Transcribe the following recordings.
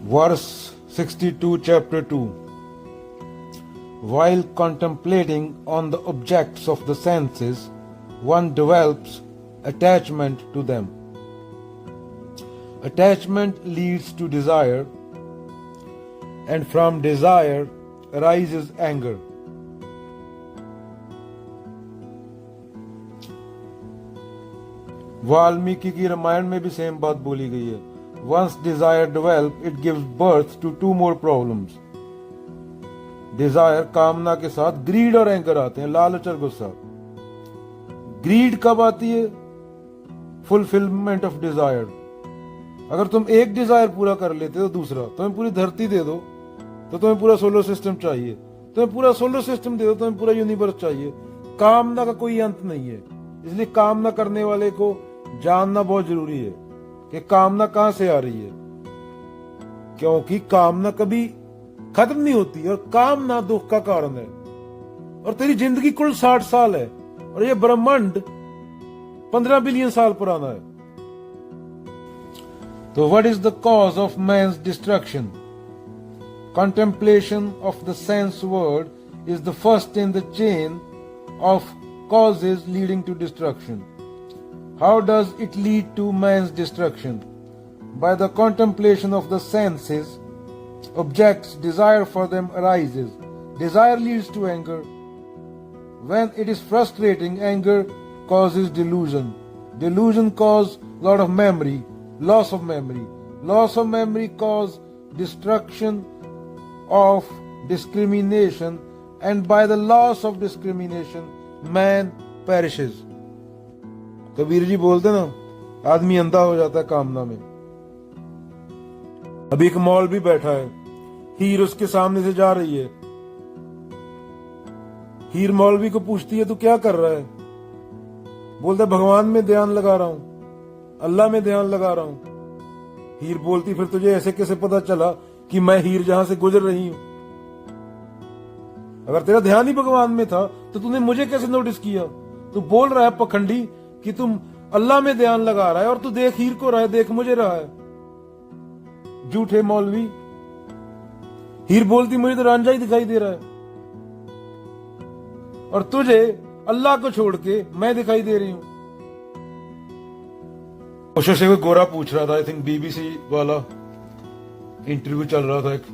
Verse 62, chapter 2. While contemplating on the objects of the senses, one develops attachment to them. Attachment leads to desire, and from desire arises anger. Valmiki की रामायण में भी same बात बोली गई है. Once desire develops, it gives birth to two more problems. Desire, कामना के साथ ग्रीड और एंगर आते हैं, लालच और गुस्सा. ग्रीड कब आती है? Fulfilment of desire. अगर तुम एक डिजायर पूरा कर लेते हो, दूसरा तुम्हें पूरी धरती दे दो तो तुम्हें पूरा सोलर सिस्टम चाहिए. तुम्हें पूरा सोलर सिस्टम दे दो, तुम्हें पूरा यूनिवर्स चाहिए. कामना का कोई अंत नहीं है. इसलिए कामना करने वाले को जानना बहुत जरूरी है कि कामना कहां से आ रही है, क्योंकि कामना कभी खत्म नहीं होती और कामना दुख का कारण है. और तेरी जिंदगी कुल 60 साल है और ये ब्रह्मांड 15 बिलियन साल पुराना है. तो what is the cause of man's destruction? Contemplation of the sense world is the first in the chain of causes leading to destruction. How does it lead to man's destruction? By the contemplation of the senses, objects, desire for them arises. Desire leads to anger. When it is frustrating, anger causes delusion. Delusion causes lot of memory, loss of memory. Loss of memory causes destruction of discrimination, and by the loss of discrimination man perishes. Kabir ji बोलते ना, आदमी अंधा हो जाता है कामना में. अभी एक मौलवी बैठा है, हीर उसके सामने से जा रही है. हीर मौलवी को पूछती है, तू क्या कर रहा है? बोलता, भगवान में ध्यान लगा रहा हूं, अल्लाह में ध्यान लगा रहा हूं. हीर बोलती, फिर तुझे ऐसे कैसे पता चला कि मैं हीर जहां से गुजर रही हूं? अगर तेरा ध्यान ही भगवान में था तो तूने मुझे कैसे नोटिस किया? तू बोल रहा है पखंडी कि तुम अल्लाह में ध्यान लगा रहा है और तू देख हीर को रहा है, देख मुझे रहा है. झूठे मौलवी. हीर बोलती, मुझे तो रांझा ही दिखाई दे रहा है और तुझे अल्लाह को छोड़ के मैं दिखाई दे रही हूं. ओशो से कोई गोरा पूछ रहा था, आई थिंक बीबीसी वाला इंटरव्यू चल रहा था एक,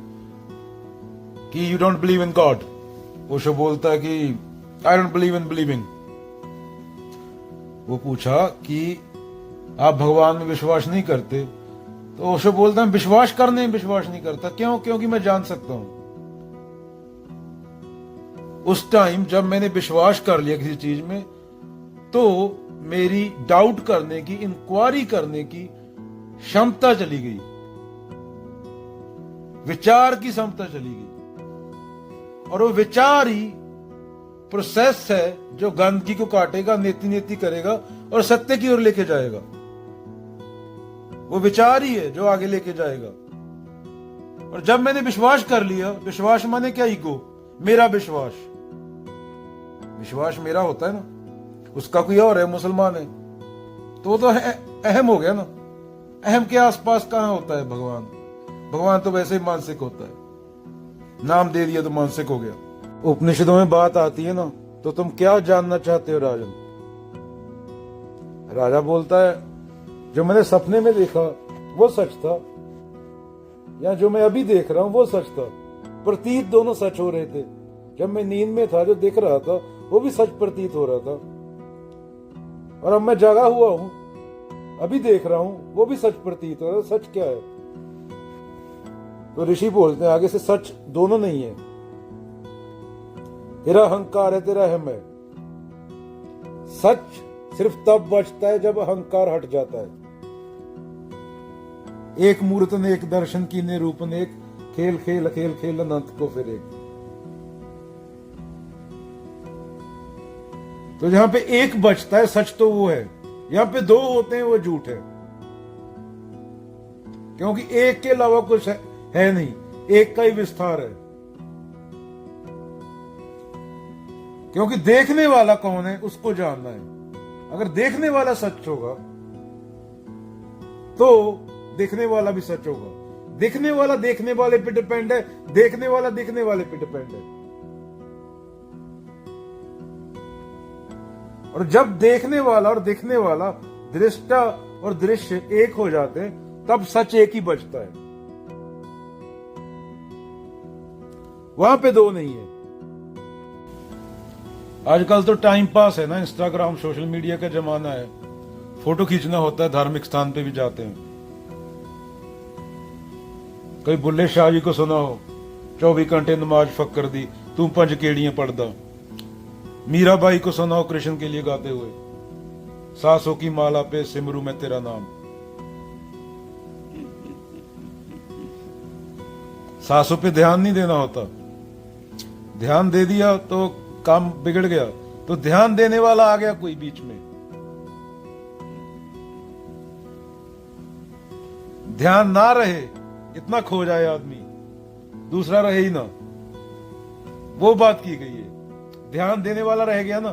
कि you don't believe in God. Osho बोलता है कि I don't believe in believing. वो पूछा कि आप भगवान में विश्वास नहीं करते? तो ओशो बोलता है, विश्वास करने में विश्वास नहीं करता. क्यों? क्योंकि मैं जान सकता हूं. उस टाइम जब मैंने विश्वास कर लिया किसी चीज में, तो मेरी डाउट करने की, इंक्वायरी करने की क्षमता चली गई, विचार की क्षमता चली गई. और वो विचार ही प्रोसेस है जो गंदगी को काटेगा, नेति नेति करेगा और सत्य की ओर लेके जाएगा. वो विचार ही है जो आगे लेके जाएगा. और जब मैंने विश्वास कर लिया, विश्वास माने क्या? ईगो. मेरा विश्वास, विश्वास मेरा होता है ना, उसका कोई और है, मुसलमान है, तो वो तो अहम हो गया ना. अहम के आसपास कहां होता है भगवान? भगवान तो वैसे ही मानसिक होता है. नाम दे दिया तो मानसिक हो गया. उपनिषदों में बात आती है ना, तो तुम क्या जानना चाहते हो राजन? राजा बोलता है, जो मैंने सपने में देखा वो सच था, या जो मैं अभी देख रहा हूं वो सच था. प्रतीत दोनों सच हो रहे थे. जब मैं नींद में था, जो देख रहा था वो भी सच प्रतीत हो रहा था, और अब मैं जागा हुआ हूं, अभी देख रहा हूं, वो भी सच प्रतीत हो रहा है. सच क्या है? तो ऋषि बोलते हैं आगे से, सच दोनों नहीं है. तेरा अहंकार है, तेरा अहम है. सच सिर्फ तब बचता है जब अहंकार हट जाता है. एक मूर्त ने एक दर्शन की निरूपण, एक खेल खेल खेल खेल अनंत को फिर एक. तो जहां पे एक बचता है सच, तो वो है. यहां पे दो होते हैं, वो झूठ है, क्योंकि एक के अलावा कुछ है नहीं. एक का ही विस्तार है. क्योंकि देखने वाला कौन है उसको जानना है. अगर देखने वाला सच होगा तो देखने वाला भी सच होगा. दिखने वाला देखने वाले पे डिपेंड है, देखने वाला दिखने वाले पे डिपेंड है। और जब देखने वाला और दिखने वाला, दृष्टा और दृश्य एक हो जाते हैं, तब सच एक ही बचता है, वहां पे दो नहीं है। आजकल तो टाइम पास है ना, इंस्टाग्राम सोशल मीडिया का जमाना है, फोटो खींचना होता है, धार्मिक स्थान पे भी जाते हैं। कई बुल्ले शाह जी को सुना हो, 24 घंटे नमाज फक्र दी, तू 5 केड़ियां पढ़दा। मीराबाई को सुना हो कृष्ण के लिए गाते हुए, सासों की माला पे सिमरू में तेरा नाम। सासों पे ध्यान नहीं देना होता, ध्यान दे दिया तो काम बिगड़ गया, तो ध्यान देने वाला आ गया कोई बीच में। ध्यान ना रहे, इतना खो जाए आदमी, दूसरा रहे ही ना, वो बात की गई है। ध्यान देने वाला रह गया ना,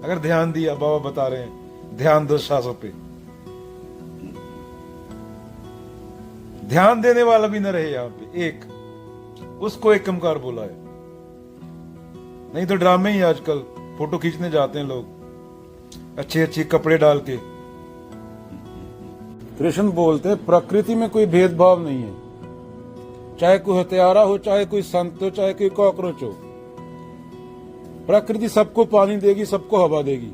अगर ध्यान दिया, बाबा बता रहे हैं ध्यान दो सांसों पे, ध्यान देने वाला भी न रहे यहां पे एक, उसको एक कमकार बोला है। नहीं तो ड्रामे ही आजकल, फोटो खींचने जाते हैं लोग अच्छे अच्छे कपड़े डाल के। कृष्ण बोलते हैं प्रकृति में कोई भेदभाव नहीं है, चाहे कोई हत्यारा हो, चाहे कोई संत हो, चाहे कोई कॉकरोच हो। प्रकृति सबको पानी देगी, सबको हवा देगी,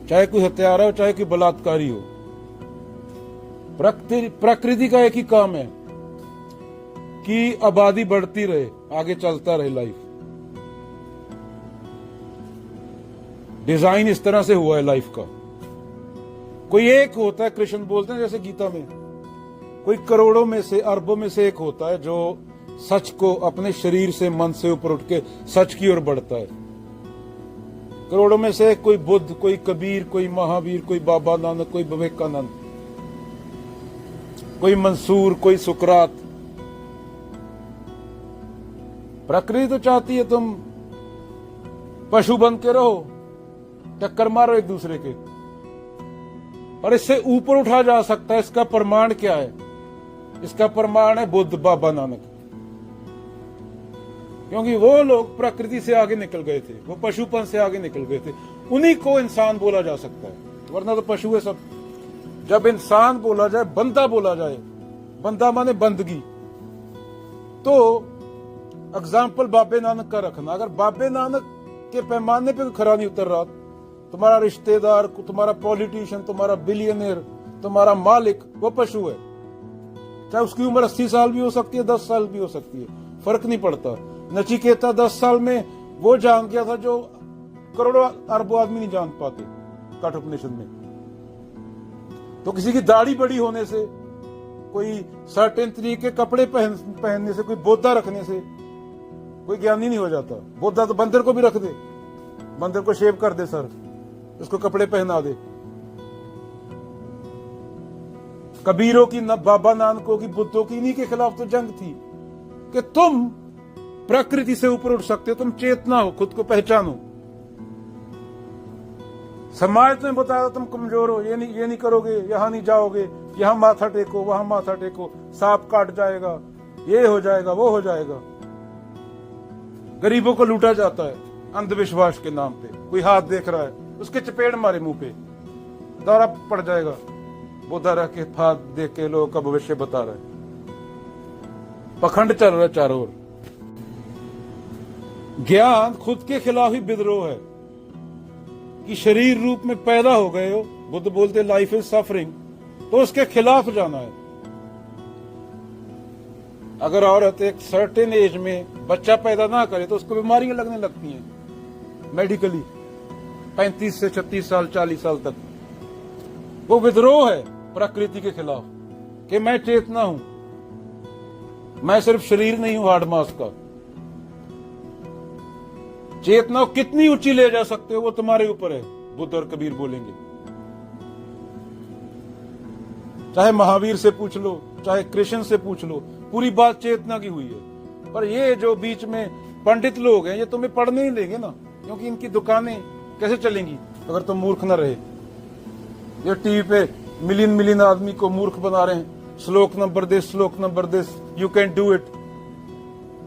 चाहे कोई हत्यारा हो, चाहे कोई बलात्कारी हो। प्रकृति का एक ही काम है कि आबादी बढ़ती रहे, आगे चलता रहे लाइफ। डिजाइन इस तरह से हुआ है लाइफ का। कोई एक होता है, कृष्ण बोलते हैं जैसे गीता में, कोई करोड़ों में से, अरबों में से एक होता है जो सच को अपने शरीर से, मन से ऊपर उठ के सच की ओर बढ़ता है। करोड़ों में से कोई बुद्ध, कोई कबीर, कोई महावीर, कोई बाबा नानक, कोई विवेकानंद, कोई मंसूर, कोई सुकरात। प्रकृति तो चाहती है तुम पशु बन के रहो, टक्कर मारो एक दूसरे के, और इससे ऊपर उठा जा सकता है। इसका प्रमाण क्या है? इसका प्रमाण है बुद्ध, बाबा नानक, क्योंकि वो लोग प्रकृति से आगे निकल गए थे, वो पशुपन से आगे निकल गए थे, उन्हीं को इंसान बोला जा सकता है, वरना तो पशु है सब। जब इंसान बोला जाए, बंदा बोला जाए, बंदा माने बंदगी, तो एग्जाम्पल बाबे नानक का रखना। अगर बाबे नानक के पैमाने पे खरा नहीं उतर रहा, तुम्हारा रिश्तेदार, तुम्हारा पॉलिटिशियन, तुम्हारा बिलियनियर, तुम्हारा मालिक, वो पशु है। चाहे उसकी उम्र 80 साल भी हो सकती है, 10 साल भी हो सकती है, फर्क नहीं पड़ता। नचिकेता 10 साल में वो जान गया था जो करोड़ों अरबों आदमी नहीं जान पाते कठोपनिषद में। तो किसी की दाढ़ी बड़ी होने से, कोई सर्टेन तरीके के कपड़े पहनने से, कोई बोधा रखने से कोई ज्ञानी नहीं हो जाता। बोधा तो बंदर को भी रख दे, बंदर को शेव कर दे सर, उसको कपड़े पहना दे। कबीरों की, बाबा नानकों की, बुद्धों की, इन्हीं के खिलाफ तो जंग थी कि तुम प्रकृति से ऊपर उठ सकते हो, तुम चेतना हो, खुद को पहचानो। समाज तुम्हें बताया तुम कमजोर हो, ये नहीं करोगे, यहां नहीं जाओगे, यहां माथा टेको, वहां माथा टेको, सांप काट जाएगा, ये हो जाएगा, वो हो जाएगा। गरीबों को लूटा जाता है अंधविश्वास के नाम पे। कोई हाथ देख रहा है, उसके चपेट मारे मुंह पे, दौरा पड़ जाएगा। बोधा रह के हाथ देख के लोगों का भविष्य बता रहा है। पखंड चल रहा है चारों ओर। ज्ञान खुद के खिलाफ ही विद्रोह है कि शरीर रूप में पैदा हो गए हो, बुद्ध बोलते लाइफ इज सफरिंग, तो उसके खिलाफ जाना है। अगर औरत एक सर्टेन एज में बच्चा पैदा ना करे तो उसको बीमारियां लगने लगती हैं मेडिकली, 35 से 36 साल, 40 साल तक। वो विद्रोह है प्रकृति के खिलाफ कि मैं चेतना हूं, मैं सिर्फ शरीर नहीं हूं हार्ड मास का। चेतना कितनी ऊंची ले जा सकते हो वो तुम्हारे ऊपर है, बुद्ध और कबीर बोलेंगे। चाहे महावीर से पूछ लो, चाहे कृष्ण से पूछ लो, पूरी बात चेतना की हुई है। पर ये जो बीच में पंडित लोग हैं, ये तुम्हें पढ़ने ही देंगे ना, क्योंकि इनकी दुकानें कैसे चलेंगी अगर तुम मूर्ख न रहे। ये टीवी पे मिलियन आदमी को मूर्ख बना रहे हैं, श्लोक नंबर दिस, श्लोक number this, you can do it,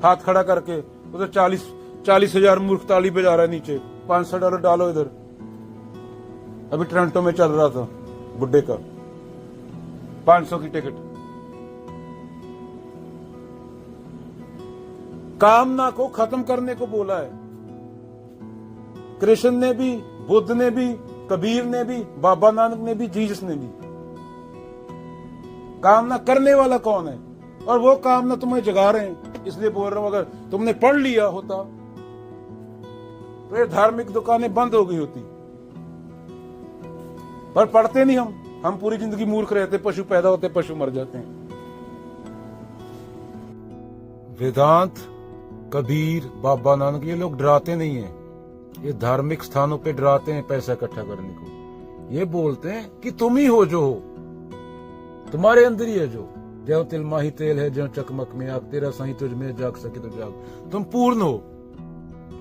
हाथ खड़ा करके। वो तो 40,000 मूर्ख ताली बजा रहा है नीचे। $500 डालो इधर। अभी टोरंटो में चल रहा था बुड्ढे का 500 की टिकट। कामना को खत्म करने को बोला है कृष्ण ने भी, बुद्ध ने भी, कबीर ने भी, बाबा नानक ने भी, जीसस ने भी। कामना करने वाला कौन है? और वो कामना तुम्हें जगा रहे हैं, इसलिए बोल रहा हूं अगर तुमने पढ़ लिया होता तो ये धार्मिक दुकानें बंद हो गई होती। पर पढ़ते नहीं हम पूरी जिंदगी मूर्ख रहते, पशु पैदा होते, पशु मर जाते हैं। वेदांत, कबीर, बाबा नानक ये लोग डराते नहीं है, ये धार्मिक स्थानों पे डराते हैं पैसा इकट्ठा करने को। ये बोलते हैं कि तुम ही हो जो हो, तुम्हारे अंदर ही है जो तिल माही तेल है, जो चकमक में आग, तेरा साईं तुझ में जाग सके तो जाग। तुम पूर्ण हो,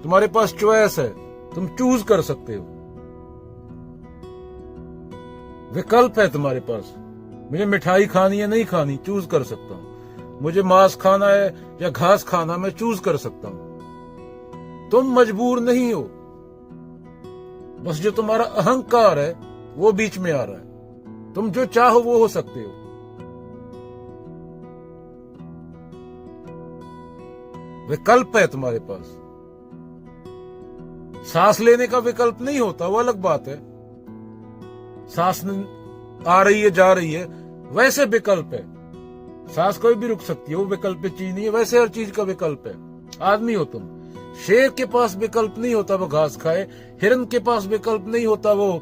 तुम्हारे पास चॉइस है, तुम चूज कर सकते हो, विकल्प है तुम्हारे पास। मुझे मिठाई खानी है, नहीं खानी, चूज कर सकता हूं। मुझे मांस खाना है या घास खाना, मैं चूज कर सकता हूं। तुम मजबूर नहीं हो, बस जो तुम्हारा अहंकार है वो बीच में आ रहा है। तुम जो चाहो वो हो सकते हो। विकल्प है तुम्हारे पास। सांस लेने का विकल्प नहीं होता, वो अलग बात है। सांस आ रही है, जा रही है, वैसे विकल्प है। सांस कोई भी रुक सकती है, वो विकल्प चीज नहीं है। वैसे हर चीज का विकल्प है। आदमी हो तुम, शेर के पास विकल्प नहीं होता वो घास खाए, हिरन के पास विकल्प नहीं होता वो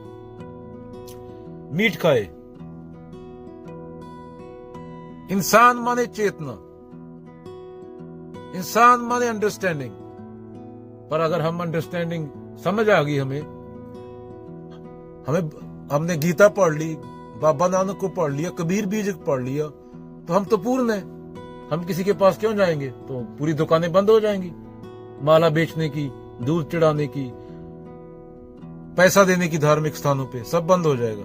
मीट खाए। इंसान माने चेतना, इंसान माने अंडरस्टैंडिंग। पर अगर हम अंडरस्टैंडिंग समझ आ गई, हमने गीता पढ़ ली, बाबा नानक को पढ़ लिया, कबीर बीज को पढ़ लिया, तो हम तो पूर्ण है। हम किसी के पास क्यों जाएंगे? तो पूरी दुकानें बंद हो जाएंगी, माला बेचने की, दूध चढ़ाने की, पैसा देने की, धार्मिक स्थानों पे सब बंद हो जाएगा।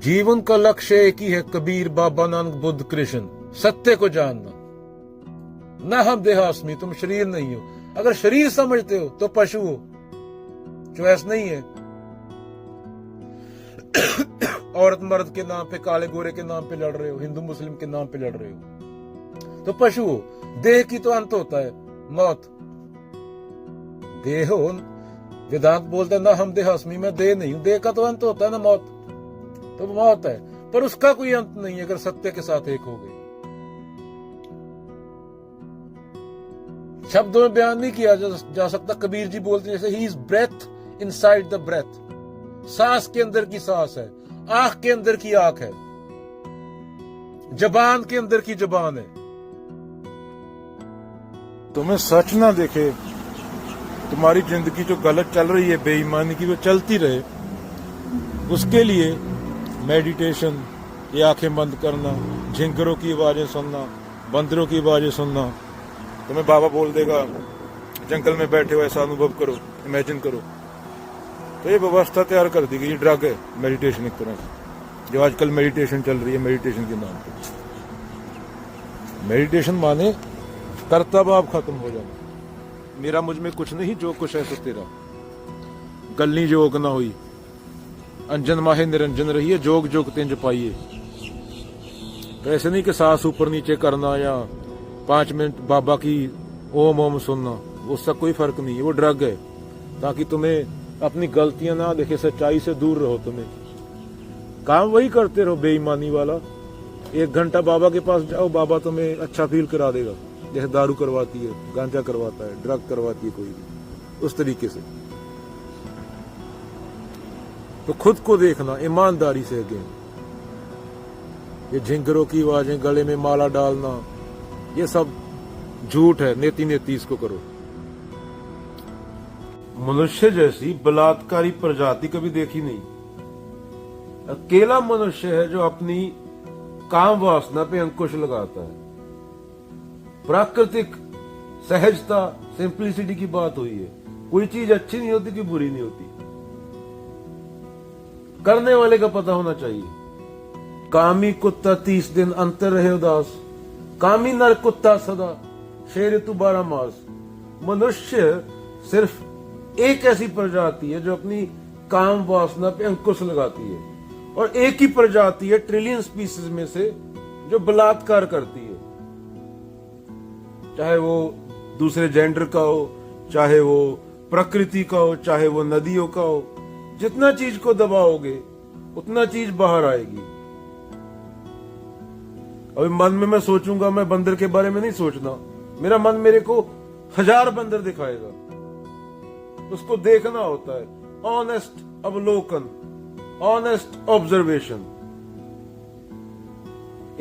जीवन का लक्ष्य एक ही है, कबीर, बाबा नानक, बुद्ध, कृष्ण, सत्य को जानना। न हम देहास्मी, तुम शरीर नहीं हो। अगर शरीर समझते हो तो पशु हो, चॉइस नहीं है। औरत मर्द के नाम पे, काले गोरे के नाम पे लड़ रहे हो, हिंदू मुस्लिम के नाम पे लड़ रहे हो, तो पशु हो। देह की तो अंत होता है, मौत। देह हो, वेदांत बोलता है ना हम देहास्मी, मैं देह नहीं हूं। देह का तो अंत होता है ना मौत, तो मौत है, पर उसका कोई अंत नहीं है अगर सत्य के साथ एक हो गए। शब्दों में बयान नहीं किया जा सकता। कबीर जी बोलते हैं जैसे ही is breath inside the breath, सांस के अंदर की सांस है, आंख के अंदर की आंख है, जबान के अंदर की जबान है। तुम्हें सच ना दिखे, तुम्हारी जिंदगी जो गलत चल रही है, बेईमानी की, वो चलती रहे, उसके लिए मेडिटेशन, ये आंखें बंद करना, झिंगरों की आवाजें सुनना, बंदरों की आवाजें सुनना। तुम्हें बाबा बोल देगा जंगल में बैठे हो, ऐसा अनुभव करो, इमेजिन करो। तो ये व्यवस्था तैयार कर दी गई, ये ड्रग है मेडिटेशन एक तरह से, जो आजकल मेडिटेशन चल रही है मेडिटेशन के नाम पे। मेडिटेशन माने कर्ता भाव खत्म हो जाना। मेरा मुझ में कुछ नहीं, जो कुछ है सो तेरा। गलनी जोग ना हुई, अंजन माहे निरंजन रहिए, जोग जोग तिंज पाइए। तो ऐसे नहीं कि सांस ऊपर नीचे करना या 5 मिनट बाबा की ओम ओम सुनना, उसका कोई फर्क नहीं है, वो ड्रग है। ताकि तुम्हें अपनी गलतियां ना देखे, सच्चाई से दूर रहो। तुम्हें काम वही करते रहो बेईमानी वाला। 1 घंटा बाबा के पास जाओ, बाबा तुम्हें अच्छा फील करा देगा, जैसे दारू करवाती है, गांजा करवाता है, ड्रग करवाती है कोई भी, उस तरीके से। तो खुद को देखना ईमानदारी से। अगेन ये झिंगरों की आवाजें, गले में माला डालना, ये सब झूठ है। नेति नेति इसको करो। मनुष्य जैसी बलात्कारी प्रजाति कभी देखी नहीं। अकेला मनुष्य है जो अपनी काम वासना पे अंकुश लगाता है। प्राकृतिक सहजता, सिंप्लिसिटी की बात हुई है। कोई चीज अच्छी नहीं होती कि बुरी नहीं होती। करने वाले का पता होना चाहिए। कामी कुत्ता 30 दिन अंतर रहे उदास, कामी नर कुत्ता सदा, शेर तू 12 मास। मनुष्य सिर्फ एक ऐसी प्रजाति है जो अपनी काम वासना पे अंकुश लगाती है, और एक ही प्रजाति है ट्रिलियन स्पीसीज में से जो बलात्कार करती है, चाहे वो दूसरे जेंडर का हो, चाहे वो प्रकृति का हो, चाहे वो नदियों का हो। जितना चीज को दबाओगे उतना चीज बाहर आएगी। अभी मन में मैं सोचूंगा, मैं बंदर के बारे में नहीं सोचना, मेरा मन मेरे को 1000 बंदर दिखाएगा। उसको देखना होता है, ऑनेस्ट अवलोकन, ऑनेस्ट ऑब्जर्वेशन,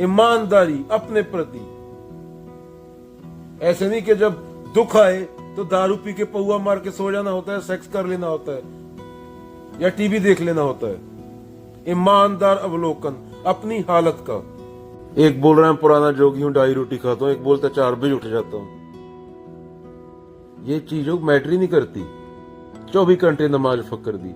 ईमानदारी अपने प्रति। ऐसे नहीं कि जब दुख आए तो दारू पी के पौआ मार के सो जाना होता है, सेक्स कर लेना होता है, या टीवी देख लेना होता है। ईमानदार अवलोकन अपनी हालत का। एक बोल रहा है पुराना जोगी हूं, 2.5 रोटी खाता हूं, एक बोलता 4 बजे उठ जाता हूं। ये चीजों मैटर ही नहीं करती। 24 घंटे नमाज फकर दी,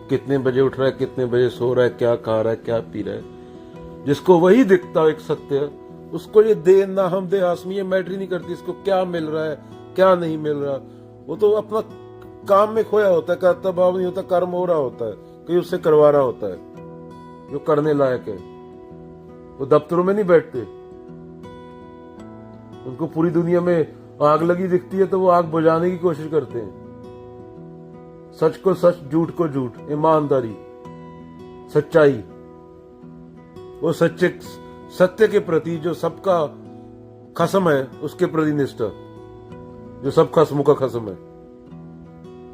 कितने बजे उठ रहा है, कितने बजे सो रहा है, क्या खा रहा है, क्या पी रहा है। जिसको वही दिखता है एक सत्य, उसको ये दे ना हम दे आसमी ये मैटर ही नहीं करती। इसको क्या मिल रहा है, क्या नहीं मिल रहा, वो तो अपना काम में खोया होता है, कर्तव्य भाव नहीं होता, कर्म हो रहा होता है, कोई उससे करवा रहा होता है जो करने लायक है। वो दफ्तरों में नहीं बैठते, उनको पूरी दुनिया में आग लगी दिखती है तो वो आग बुझाने की कोशिश करते हैं। सच को सच, झूठ को झूठ, ईमानदारी, सच्चाई, वो सत्य के प्रति जो सबका खसम है उसके प्रति निष्ठा, जो सब खसमों का खसम है,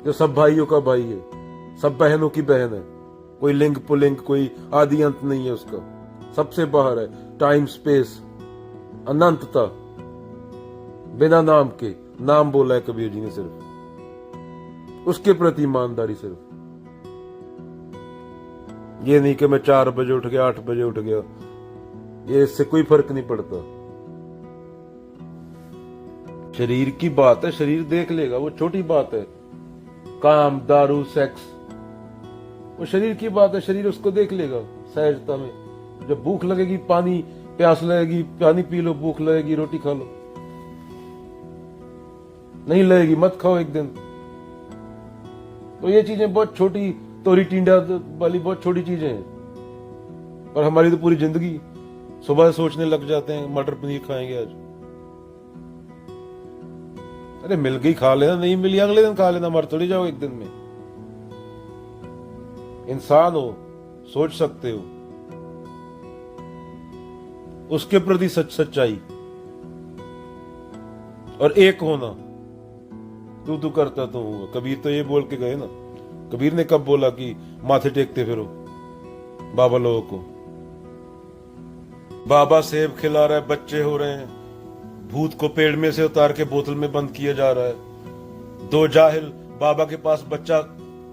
जो सब भाइयों का भाई है, सब बहनों की बहन है। कोई लिंग पुलिंग, कोई आदि अंत नहीं है उसका, सबसे बाहर है। टाइम स्पेस, अनंतता, बिना नाम के। नाम बोला है कबीर जी ने सिर्फ, उसके प्रति ईमानदारी सिर्फ। ये नहीं कि मैं 4 बजे उठ गया, 8 बजे उठ गया, ये इससे कोई फर्क नहीं पड़ता। शरीर की बात है, शरीर देख लेगा, वो छोटी बात है। काम, दारू, सेक्स, वो शरीर की बात है, शरीर उसको देख लेगा सहजता में। जब भूख लगेगी, पानी प्यास लगेगी, पानी पी लो, भूख लगेगी रोटी खा लो, नहीं लगेगी मत खाओ एक दिन। तो ये चीजें बहुत छोटी, तोरी टींडा वाली बहुत छोटी चीजें हैं, और हमारी तो पूरी जिंदगी सुबह सोचने लग जाते हैं मटर पनीर खाएंगे आज। अरे मिल गई खा लेना, नहीं मिली अगले दिन खा लेना, मर थोड़ी जाओ एक दिन में। इंसान हो, सोच सकते हो। उसके प्रति सच्चाई और एक होना। तू करता तो हुआ। कबीर तो ये बोल के गए ना। कबीर ने कब बोला कि माथे टेकते फिरो बाबा लोगों को? बाबा सेब खिला रहा है, बच्चे हो रहे हैं, भूत को पेड़ में से उतार के बोतल में बंद किया जा रहा है। 2 जाहिल बाबा के पास बच्चा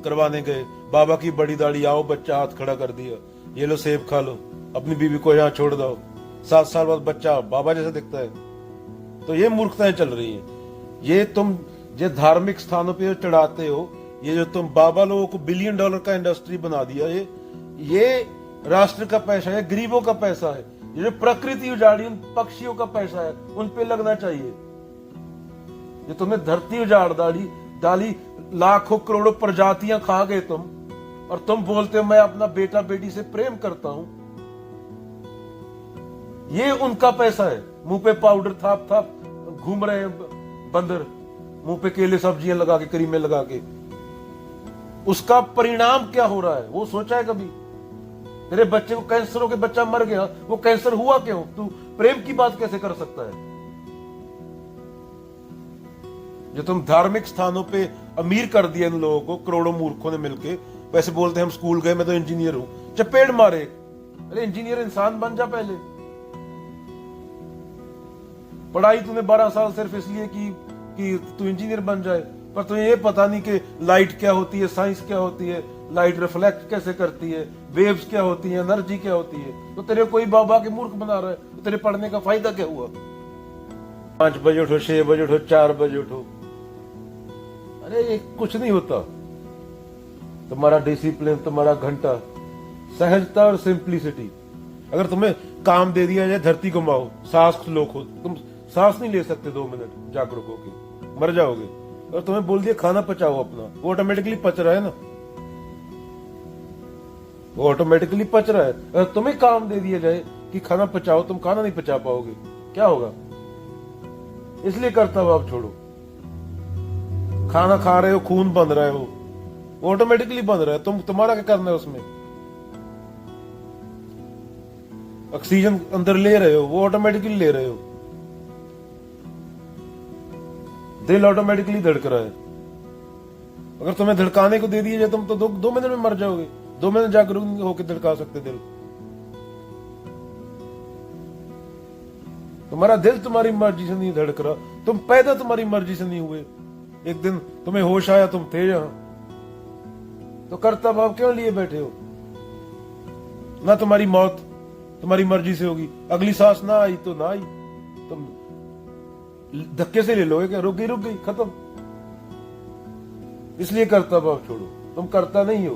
करवाने गए, बाबा की बड़ी दाढ़ी, आओ बच्चा, हाथ खड़ा कर दिया, ये लो सेब खा लो, अपनी बीवी को यहाँ छोड़ दो। 7 साल बाद बच्चा बाबा जैसा दिखता है। तो ये मूर्खताएं चल रही है। ये तुम जो धार्मिक स्थानों पे चढ़ाते हो, ये जो तुम बाबा लोगों को $1 बिलियन का इंडस्ट्री बना दिया, ये राष्ट्र का पैसा है, गरीबों का पैसा है। ये जो प्रकृति उजाड़ी, उन पक्षियों का पैसा है, उन पे लगना चाहिए। ये तुम्हें धरती उजाड़ डाली, लाखों करोड़ों प्रजातियां खा गए तुम, और तुम बोलते हो मैं अपना बेटा बेटी से प्रेम करता हूं। ये उनका पैसा है। मुंह पे पाउडर थाप घूम रहे हैं बंदर, मुंह पे केले सब्जियां लगा के, करीमे लगा के। उसका परिणाम क्या हो रहा है वो सोचा है कभी? तेरे बच्चे को कैंसर होकर बच्चा मर गया, वो कैंसर हुआ क्यों? तू प्रेम की बात कैसे कर सकता है? जो तुम धार्मिक स्थानों पे अमीर कर दिया इन लोगों को, करोड़ों मूर्खों ने मिलके। वैसे बोलते हैं हम स्कूल गए, मैं तो इंजीनियर हूं, चपेट मारे। अरे इंजीनियर इंसान बन जा पहले। पढ़ाई तूने 12 साल सिर्फ इसलिए की कि तू इंजीनियर बन जाए, पर तुम्हें ये पता नहीं कि लाइट क्या होती है, साइंस क्या होती है, लाइट रिफ्लेक्ट कैसे करती है, वेव्स क्या होती है, एनर्जी क्या होती है। तो तेरे कोई बाबा के मूर्ख बना रहा है, तो तेरे पढ़ने का फायदा क्या हुआ? 5 बजे उठो, 6 बजे उठो, 4 बजे उठो, अरे कुछ नहीं होता। तुम्हारा डिसिप्लिन, तुम्हारा घंटा, सहजता और सिंप्लिसिटी। अगर तुम्हें काम दे दिया जाए धरती घुमाओ, सांस लो खुद, तुम सांस नहीं ले सकते 2 मिनट जागरूक होके, मर जाओगे। और तुम्हें बोल दिया खाना पचाओ अपना, वो ऑटोमेटिकली पच रहा है ना, वो ऑटोमेटिकली पच रहा है। अगर तुम्हें काम दे दिया जाए कि खाना पचाओ, तुम खाना नहीं पचा पाओगे, क्या होगा? इसलिए कर्तव्य छोड़ो। खाना खा रहे हो, खून बन रहे हो, वो ऑटोमेटिकली बन रहा है, तुम्हारा क्या करना है उसमें? ऑक्सीजन अंदर ले रहे हो, वो ऑटोमेटिकली ले रहे हो। दिल ऑटोमेटिकली धड़क रहा है। अगर तुम्हें धड़काने को दे दिया जाए, तुम तो 2 मिनट में मर जाओगे। 2 मिनट जागरूक नहीं होकर धड़का सकते दिल। तुम्हारा दिल तुम्हारी मर्जी से नहीं धड़क रहा, तुम पैदा तुम्हारी मर्जी से नहीं हुए। एक दिन तुम्हें होश आया, तुम थे यहां, तो कर्ता भाव क्यों लिए बैठे हो? ना तुम्हारी मौत तुम्हारी मर्जी से होगी, अगली सांस ना आई तो ना आई, तुम धक्के से ले लोगे क्या? रुक गई, खत्म। इसलिए कर्ता भाव छोड़ो, तुम करता नहीं हो।